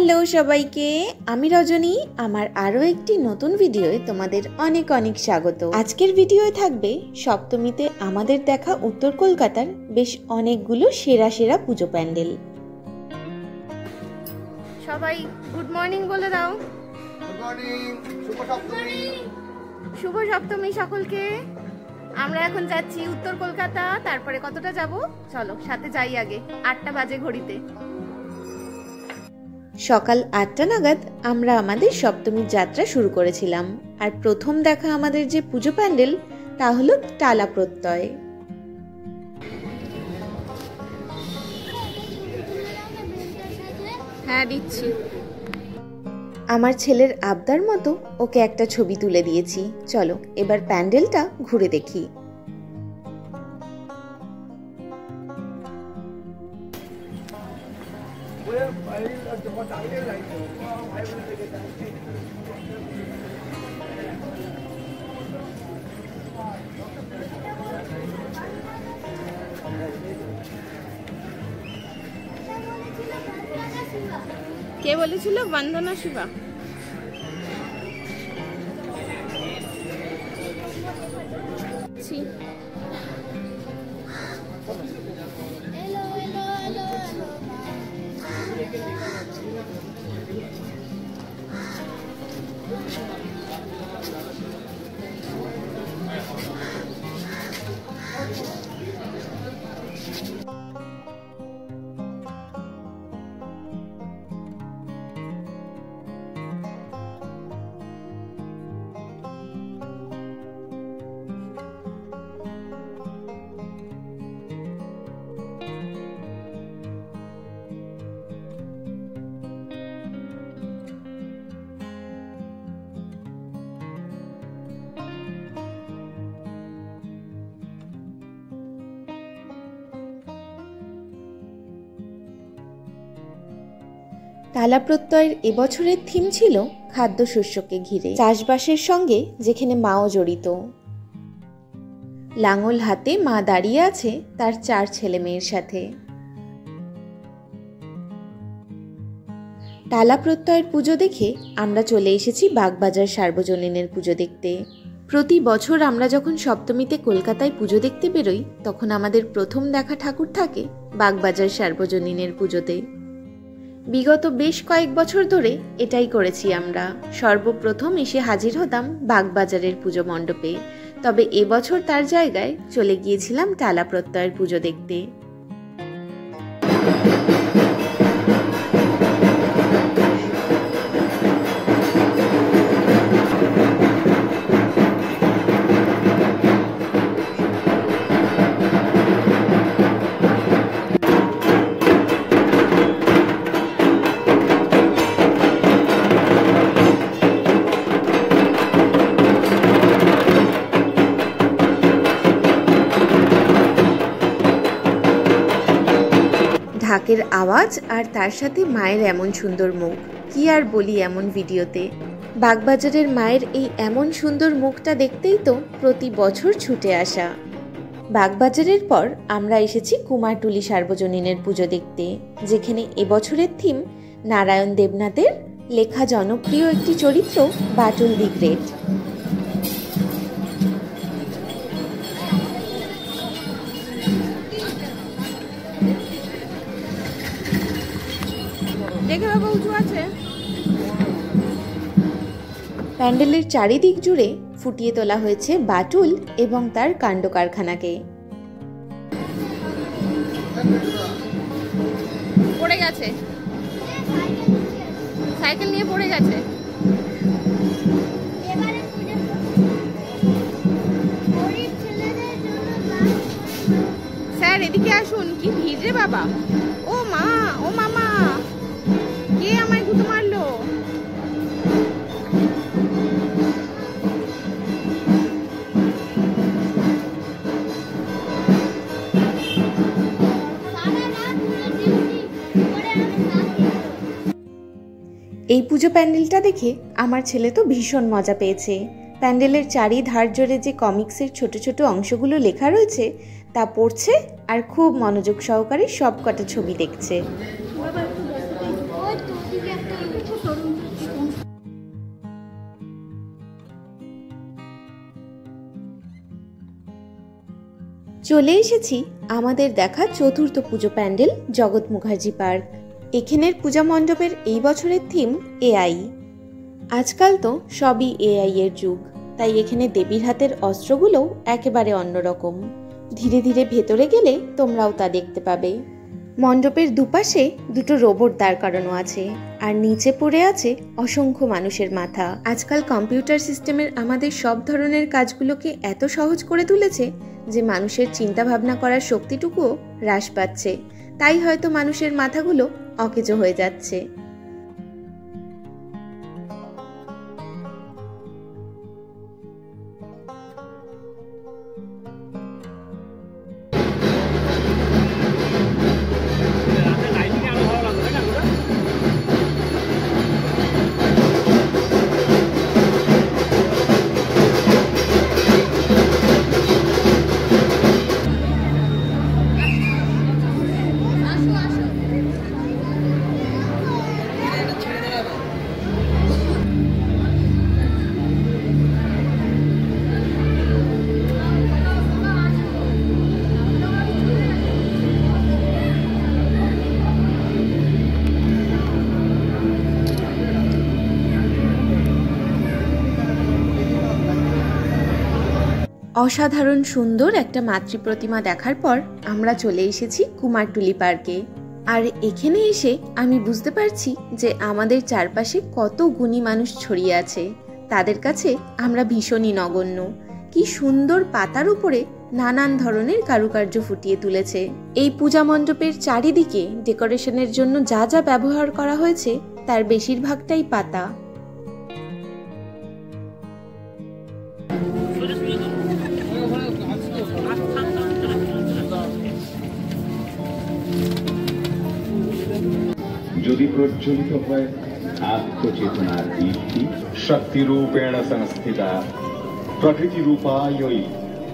Hello সবাইকে, আমি রজনী। আমার আরও একটি নতুন ভিডিওয় তোমাদের অনেক অনেক স্বাগত। আজকের ভিডিওয় থাকবে সপ্তমীতে আমাদের দেখা উত্তর কলকাতার বেশ অনেকগুলো সেরা সেরা পুজো প্যান্ডেল। সবাই গুড মর্নিং বলে দাও। গুড মর্নিং, শুভ সপ্তমী। শুভ সপ্তমী সকলকে। আমরা এখন যাচ্ছি উত্তর কলকাতা। তারপরে কতটা যাব চলো সাথে যাই। আগে 8টা বাজে ঘড়িতে। সকাল 8টা নাগাদ আমরা আমাদের সপ্তমীর যাত্রা শুরু করেছিলাম। আর প্রথম দেখা আমাদের যে পুজো প্যান্ডেল তা হলো টালা প্রত্যয়। হ্যাঁ দিচ্ছি। আমার ছেলের আবদার মতো ওকে একটা ছবি তুলে দিয়েছি। চলো এবার প্যান্ডেলটা ঘুরে দেখি। কে বলেছিল বন্দনা শিবা? টালা প্রত্যয়ের এবছরের থিম ছিল খাদ্যশস্যকে ঘিরে, চাষবাসের সঙ্গে যেখানে মাও জড়িত। লাঙল হাতে মা দাঁড়িয়ে আছে তার 4 ছেলে মেয়ের সাথে। টালা প্রত্যয়ের পুজো দেখে আমরা চলে এসেছি বাগবাজার সার্বজনীনের পুজো দেখতে। প্রতি বছর আমরা যখন সপ্তমীতে কলকাতায় পুজো দেখতে বেরোই তখন আমাদের প্রথম দেখা ঠাকুর থাকে বাগবাজার সার্বজনীনের পুজোতে। বিগত বেশ কয়েক বছর ধরে এটাই করেছি আমরা। সর্বপ্রথম এসে হাজির হতাম বাগবাজারের পুজো মণ্ডপে, তবে এবছর তার জায়গায় চলে গিয়েছিলাম টালা প্রত্যয়ের পুজো দেখতে। ঢাকের আওয়াজ আর তার সাথে মায়ের এমন সুন্দর মুখ, কি আর বলি এমন ভিডিওতে। বাগবাজারের মায়ের এই এমন সুন্দর মুখটা দেখতেই তো প্রতি বছর ছুটে আসা। বাগবাজারের পর আমরা এসেছি কুমারটুলি সার্বজনীনের পুজো দেখতে, যেখানে এবছরের থিম নারায়ণ দেবনাথের লেখা জনপ্রিয় একটি চরিত্র বাটুল দি গ্রেট। প্যান্ডেলের চারিদিক জুড়ে ফুটিয়ে তোলা হয়েছে বাটুল এবং তার কাণ্ড কারখানাকে। পড়ে গেছে, সাইকেল নিয়ে পড়ে গেছে। স্যার এদিকে আসুন, কি ভিড় রে বাবা। ও মা, ও মামা, কে আমায় গুঁতো মারলো? এই পুজো প্যান্ডেলটা দেখে আমার ছেলে তো ভীষণ মজা পেয়েছে। প্যান্ডেলের চারিধার জুড়ে যে কমিক্সের ছোট ছোট অংশগুলো লেখা রয়েছে তা পড়ছে আর খুব মনোযোগ সহকারে সব কটা ছবি দেখছে। চলে এসেছি আমাদের দেখা চতুর্থ পুজো প্যান্ডেল জগৎ মুখার্জি পার্ক। এখানের পূজা মণ্ডপের এই বছরের থিম এআই। আজকাল তো সবই এআই এর যুগ, তাই এখানে দেবীর হাতের অস্ত্রগুলোও একেবারে অন্যরকম। ধীরে ধীরে ভেতরে গেলে তোমরাও তা দেখতে পাবে। মণ্ডপের দুপাশে দুটো রোবট দাঁড় করানো আছে, আর নিচে পড়ে আছে অসংখ্য মানুষের মাথা। আজকাল কম্পিউটার সিস্টেমের আমাদের সব ধরনের কাজগুলোকে এত সহজ করে তুলেছে যে মানুষের চিন্তা ভাবনা করার শক্তিটুকুও হ্রাস পাচ্ছে। তাই হয়তো মানুষের মাথাগুলো অকেজো হয়ে যাচ্ছে। অসাধারণ সুন্দর একটা মাতৃ প্রতিমা দেখার পর আমরা চলে এসেছি কুমারটুলি পার্কে। আর এখানে এসে আমি বুঝতে পারছি যে আমাদের চারপাশে কত গুণী মানুষ ছড়িয়ে আছে। তাদের কাছে আমরা ভীষণই নগণ্য। কি সুন্দর পাতার উপরে নানান ধরনের কারুকার্য ফুটিয়ে তুলেছে। এই পূজা মণ্ডপের চারিদিকে ডেকোরেশনের জন্য যা যা ব্যবহার করা হয়েছে তার বেশিরভাগটাই পাতা। যদি প্রজ্বলিত হয় আত্মচেতনার দীপ্তি, শক্তিরূপেণ সংস্থিতা প্রকৃতিরূপায়ৈ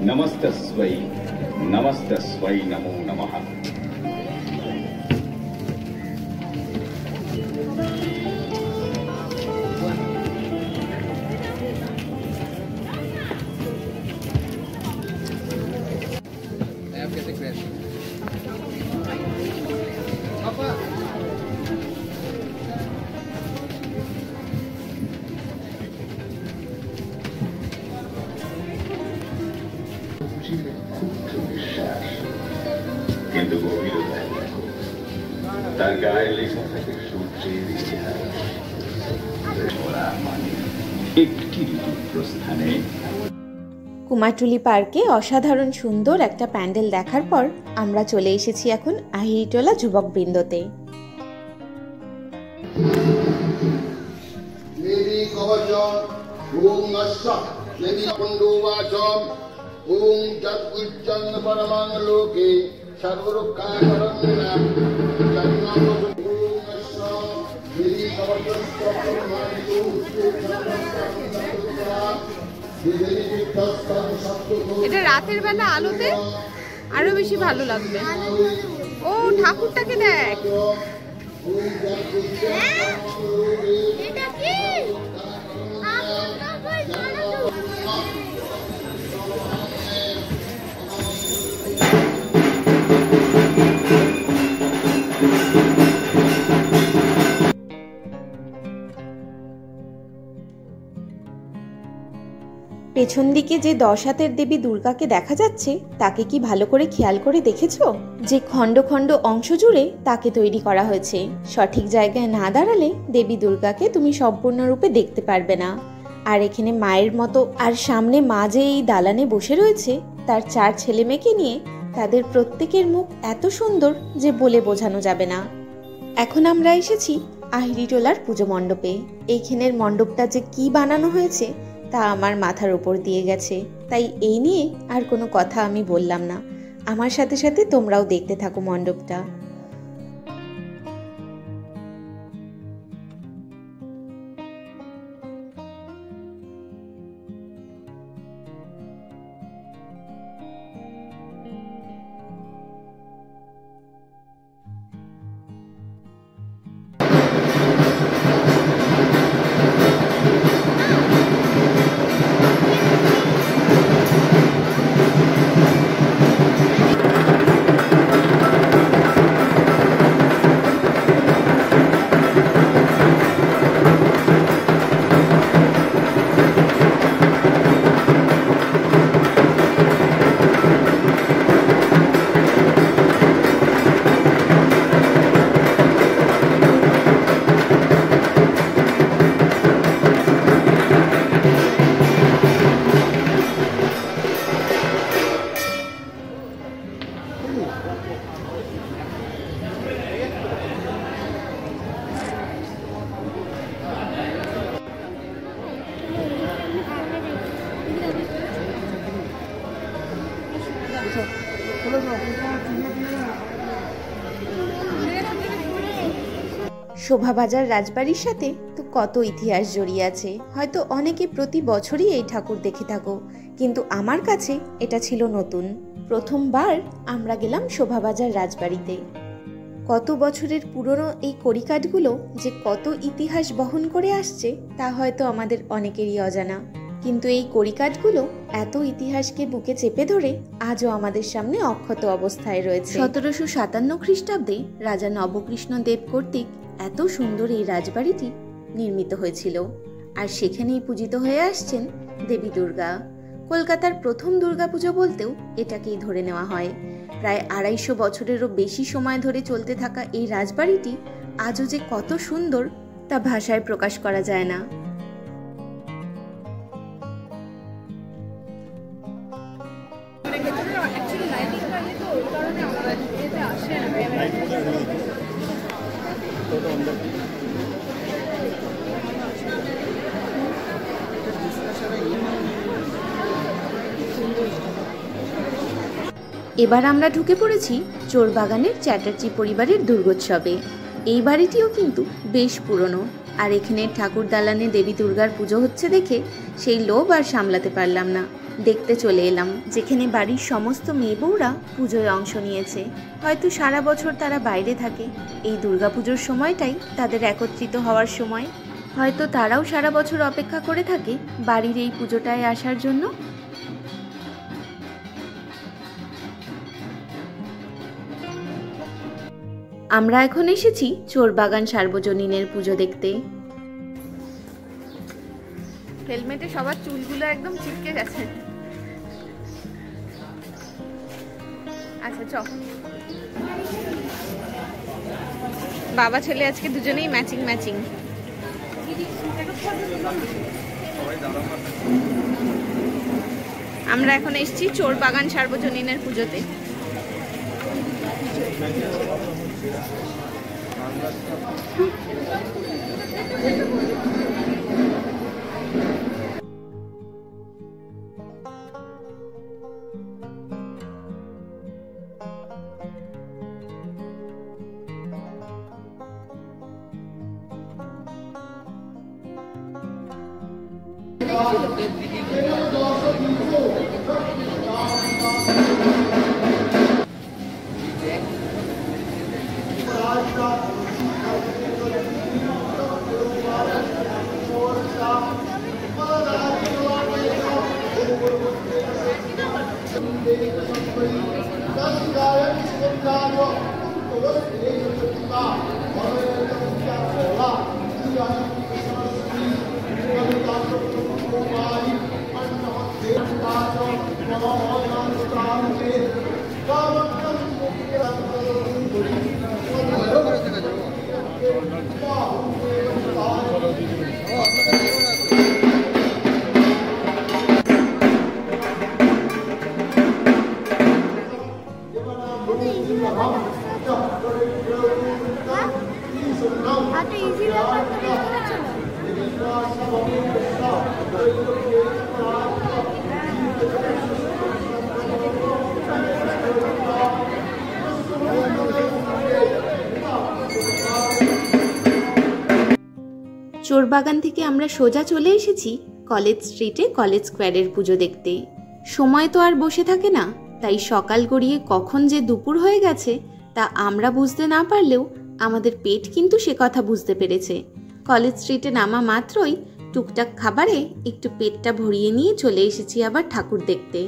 নমস্তস্मै নমস্তস্मै নমো নমঃ। কিন্তু গভীরতায় দেখো, তার গায়ে লেখা থাকে সূর্যের ইতিহাস। মানে একটি ঋতুর প্রস্থানে। কুমারটুলি পার্কে অসাধারণ সুন্দর একটা প্যান্ডেল দেখার পর আমরা চলে এসেছি এখন আহিরিটোলা যুবক বৃন্দতে। দেবী কবচম ওং অশ্ব দেবী কুণ্ডুবাচম ওং যৎ পরমাং লোকে সর্বরক্ষাকরণাম জন্মং ওং অশ্ব দেবী কবচম এটা রাতের বেলা আলোতে আরো বেশি ভালো লাগবে। ও ঠাকুরটাকে দেখ। এটা কি? পেছন দিকে যে 10 হাতের দেবী দুর্গাকে দেখা যাচ্ছে তাকে কি ভালো করে খেয়াল করে দেখেছো? যে খণ্ড খণ্ড অংশ জুড়ে তাকে তৈরি করা হয়েছে। সঠিক জায়গায় না দাঁড়ালে দেবী দুর্গাকে তুমি সম্পূর্ণরূপে দেখতে পারবে না। আর এখানে মায়ের মতো, আর সামনে মা যে এই দালানে বসে রয়েছে তার 4 ছেলে মেয়েকে নিয়ে, তাদের প্রত্যেকের মুখ এত সুন্দর যে বলে বোঝানো যাবে না। এখন আমরা এসেছি আহিরিটোলার পুজো মণ্ডপে। এইখানের মণ্ডপটা যে কি বানানো হয়েছে তা আমার মাথার উপর দিয়ে গেছে, তাই এই নিয়ে আর কোনো কথা আমি বললাম না। আমার সাথে সাথে তোমরাও দেখতে থাকো মণ্ডপটা। শোভাবাজার রাজবাড়ির সাথে তো কত ইতিহাস জড়িয়ে আছে। হয়তো অনেকে প্রতি বছরই এই ঠাকুর দেখে থাকো, কিন্তু আমার কাছে এটা ছিল নতুন। প্রথমবার আমরা গেলাম শোভাবাজার রাজবাড়িতে। কত বছরের পুরনো এই কড়িকাঠগুলো যে কত ইতিহাস বহন করে আসছে তা হয়তো আমাদের অনেকেরই অজানা, কিন্তু এই কড়িকাঠগুলো এত ইতিহাসকে বুকে চেপে ধরে আজও আমাদের সামনে অক্ষত অবস্থায় রয়েছে। 1757 খ্রিস্টাব্দে রাজা নবকৃষ্ণ দেব কর্তৃক এত সুন্দর এই রাজবাড়িটি নির্মিত হয়েছিল, আর সেখানেই পূজিত হয়ে আসছেন দেবী দুর্গা। কলকাতার প্রথম দুর্গাপুজো বলতেও এটাকেই ধরে নেওয়া হয়। প্রায় 250 বছরেরও বেশি সময় ধরে চলতে থাকা এই রাজবাড়িটি আজও যে কত সুন্দর তা ভাষায় প্রকাশ করা যায় না। এবার আমরা ঢুকে পড়েছি চোরবাগানের চ্যাটার্জি পরিবারের দুর্গোৎসবে। এই বাড়িটিও কিন্তু বেশ পুরনো, আর এখানে ঠাকুর দালানে দেবী দুর্গার পুজো হচ্ছে দেখে সেই লোভ আর সামলাতে পারলাম না, দেখতে চলে এলাম। যেখানে বাড়ির সমস্ত মেয়ে বউরা পুজোয় অংশ নিয়েছে। হয়তো সারা বছর তারা বাইরে থাকে, এই দুর্গাপুজোর সময়টাই তাদের একত্রিত হওয়ার সময়। হয়তো তারাও সারা বছর অপেক্ষা করে থাকে বাড়ির এই পুজোটায় আসার জন্য। আমরা এখন এসেছি চোরবাগান সার্বজনীনের পুজো দেখতে। হেলমেটে সবার চুলগুলো একদম চিপকে গেছে। আচ্ছা চল, বাবা ছেলে আজকে দুজনেই ম্যাচিং ম্যাচিং। আমরা এখন এসেছি চোরবাগান সার্বজনীনের পুজোতে। চোরবাগান থেকে আমরা সোজা চলে এসেছি কলেজ স্ট্রিটে কলেজ স্কোয়ারের পুজো দেখতে। সময় তো আর বসে থাকে না, তাই সকাল গড়িয়ে কখন যে দুপুর হয়ে গেছে তা আমরা বুঝতে না পারলেও আমাদের পেট কিন্তু সে কথা বুঝতে পেরেছে। কলেজ স্ট্রিটে নামা মাত্রই টুকটাক খাবারে একটু পেটটা ভরিয়ে নিয়ে চলে এসেছি আবার ঠাকুর দেখতে।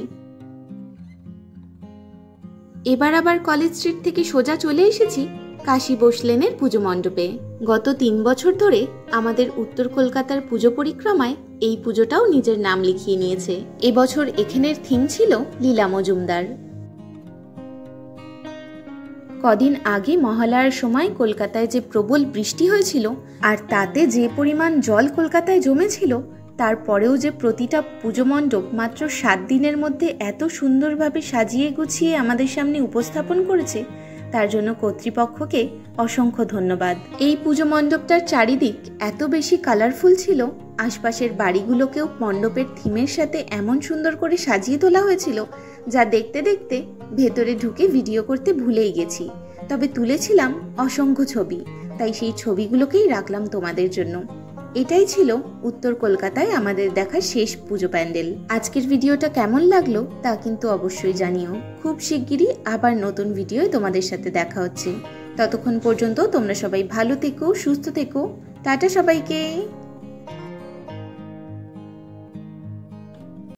এবার আবার কলেজ স্ট্রিট থেকে সোজা চলে এসেছি কাশী বোস লেনের পুজো মণ্ডপে। গত 3 বছর ধরে আমাদের উত্তর কলকাতার পুজো পরিক্রমায় এই পুজোটাও নিজের নাম লিখিয়ে নিয়েছে। এবছর এখানের থিম ছিল লীলা মজুমদার। কদিন আগে মহালয়ার সময় কলকাতায় যে প্রবল বৃষ্টি হয়েছিল আর তাতে যে পরিমাণ জল কলকাতায় জমেছিল, তারপরেও যে প্রতিটা পুজো মণ্ডপ মাত্র 7 দিনের মধ্যে এত সুন্দরভাবে সাজিয়ে গুছিয়ে আমাদের সামনে উপস্থাপন করেছে, তার জন্য কর্তৃপক্ষকে অসংখ্য ধন্যবাদ। এই পুজো মণ্ডপটার চারিদিক এত বেশি কালারফুল ছিল, আশপাশের বাড়িগুলোকেও মণ্ডপের থিমের সাথে এমন সুন্দর করে সাজিয়ে তোলা হয়েছিল যা দেখতে দেখতে ভেতরে ঢুকে ভিডিও করতে ভুলেই গেছি। তবে তুলেছিলাম অসংখ্য ছবি। তাই সেই ছবিগুলোকেই রাখলাম তোমাদের জন্য। এটাই ছিল উত্তর কলকাতায় আমাদের দেখা শেষ পুজো প্যান্ডেল। আজকের ভিডিওটা কেমন লাগলো তা কিন্তু অবশ্যই জানিও। খুব শিগগিরই আবার নতুন ভিডিওয় তোমাদের সাথে দেখা হচ্ছে। ততক্ষণ পর্যন্ত তোমরা সবাই ভালো থেকো, সুস্থ থেকো। টাটা সবাইকে।